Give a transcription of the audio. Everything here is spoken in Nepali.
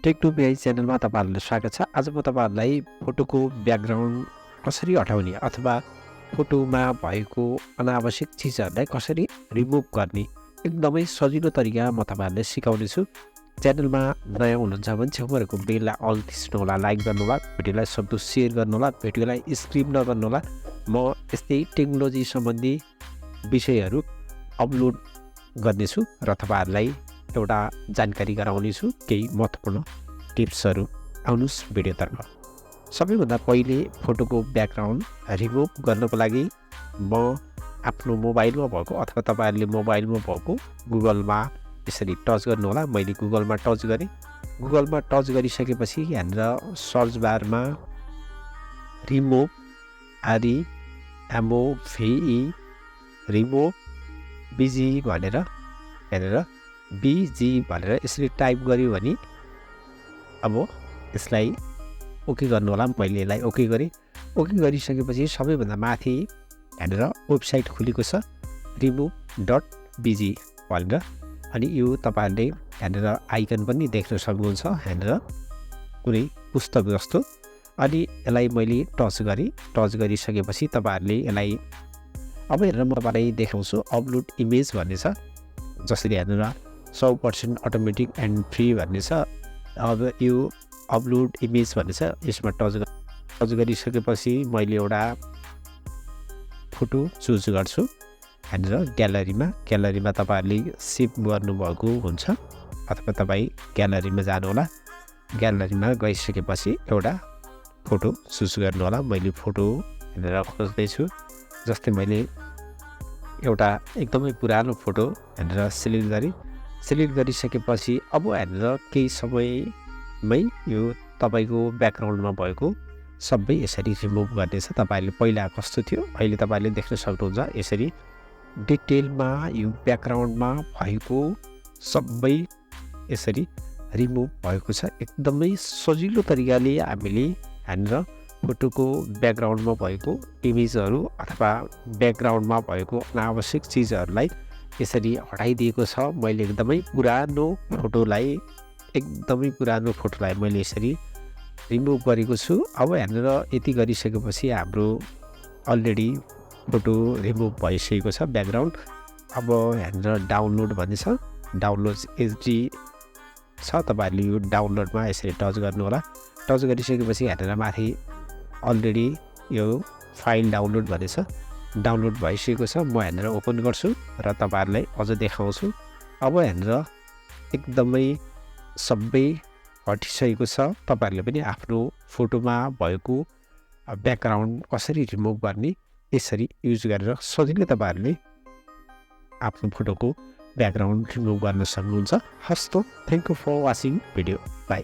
टेक टु बिआई च्यानलमा तपाईँहरूलाई स्वागत छ। आज म तपाईँहरूलाई फोटोको ब्याकग्राउन्ड कसरी हटाउने अथवा फोटोमा भएको अनावश्यक चिजहरूलाई कसरी रिमुभ गर्ने एकदमै सजिलो तरिका म तपाईँहरूलाई सिकाउने छु। च्यानलमा नयाँ हुनुहुन्छ भने छेउमा बेललाई अल थिच्नु होला, लाइक गर्नुहोला, भिडियोलाई सक्दो सेयर गर्नुहोला, भिडियोलाई स्किप नगर्नुहोला। म यस्तै टेक्नोलोजी सम्बन्धी विषयहरू अपलोड गर्नेछु र तपाईँहरूलाई एउटा जानकारी गराउनेछु, केही महत्त्वपूर्ण टिप्सहरू। आउनुहोस् भिडियोतर्फ। सबैभन्दा पहिले फोटोको ब्याकग्राउन्ड रिमुभ गर्नको लागि म आफ्नो मोबाइलमा भएको अथवा तपाईँहरूले मोबाइलमा भएको गुगलमा यसरी टच गर्नुहोला। मैले गुगलमा टच गरेँ। गुगलमा टच गरिसकेपछि यहाँनिर सर्च बारमा रिमुभ REMOVE रिमुभ बिजी भनेर यहाँनिर बिजी भनेर यसरी टाइप गऱ्यो भने अब यसलाई ओके गर्नु होला। मैले यसलाई ओके गरेँ। ओके गरिसकेपछि सबैभन्दा माथि यहाँनिर वेबसाइट खुलेको छ remove.bg भनेर। अनि यो तपाईँहरूले यहाँनिर आइकन पनि देख्न सक्नुहुन्छ, यहाँनिर कुनै पुस्तक जस्तो। अनि यसलाई मैले टच गरेँ। टच गरिसकेपछि तपाईँहरूले यसलाई अब हेरेर म तपाईँलाई देखाउँछु। अपलोड इमेज भन्ने छ, जसरी यहाँनिर 100% अटोमेटिक एन्ड फ्री भन्ने छ। अब यो अपलोड इमेज भन्ने छ, यसमा टच गरिसकेपछि मैले एउटा फोटो चुज गर्छु। यहाँनिर ग्यालरीमा तपाईँहरूले सेभ गर्नुभएको हुन्छ अथवा तपाईँ ग्यालरीमा जानुहोला। ग्यालरीमा गइसकेपछि एउटा फोटो चुज गर्नुहोला। मैले फोटो यहाँनिर खोज्दैछु। जस्तै मैले एउटा एकदमै पुरानो फोटो यहाँनिर सिलेक्ट गरिसकेपछि अब यहाँनिर केही समयमै यो तपाईँको ब्याकग्राउन्डमा भएको सबै यसरी रिमुभ गर्नेछ। तपाईँहरूले पहिला कस्तो थियो अहिले तपाईँहरूले देख्न सक्नुहुन्छ। यसरी डिटेलमा यो ब्याकग्राउन्डमा भएको सबै यसरी रिमुभ भएको छ। एकदमै सजिलो तरिकाले हामीले यहाँनिर फोटोको ब्याकग्राउन्डमा भएको इमेजहरू अथवा ब्याकग्राउन्डमा भएको अनावश्यक चिजहरूलाई यसरी हटाइदिएको छ। मैले एकदमै पुरानो फोटोलाई मैले यसरी रिमुभ गरेको छु। अब यहाँनिर यति गरिसकेपछि हाम्रो अलरेडी फोटो रिमुभ भइसकेको छ ब्याकग्राउन्ड। अब यहाँनिर डाउनलोड भन्ने छ, डाउनलोड HD छ। तपाईँहरूले यो डाउनलोडमा यसरी टच गर्नुहोला। टच गरिसकेपछि यहाँनिर माथि अलरेडी यो फाइल डाउनलोड भन्ने छ, डाउनलोड भइसकेको छ। म यहाँनिर ओपन गर्छु र तपाईँहरूलाई अझ देखाउँछु। अब यहाँनिर एकदमै सबै हटिसकेको छ। तपाईँहरूले पनि आफ्नो फोटोमा भएको ब्याकग्राउन्ड कसरी रिमुभ गर्ने यसरी युज गरेर सजिलै तपाईँहरूले आफ्नो फोटोको ब्याकग्राउन्ड रिमुभ गर्न सक्नुहुन्छ। हस् त, thank you for watching video. By.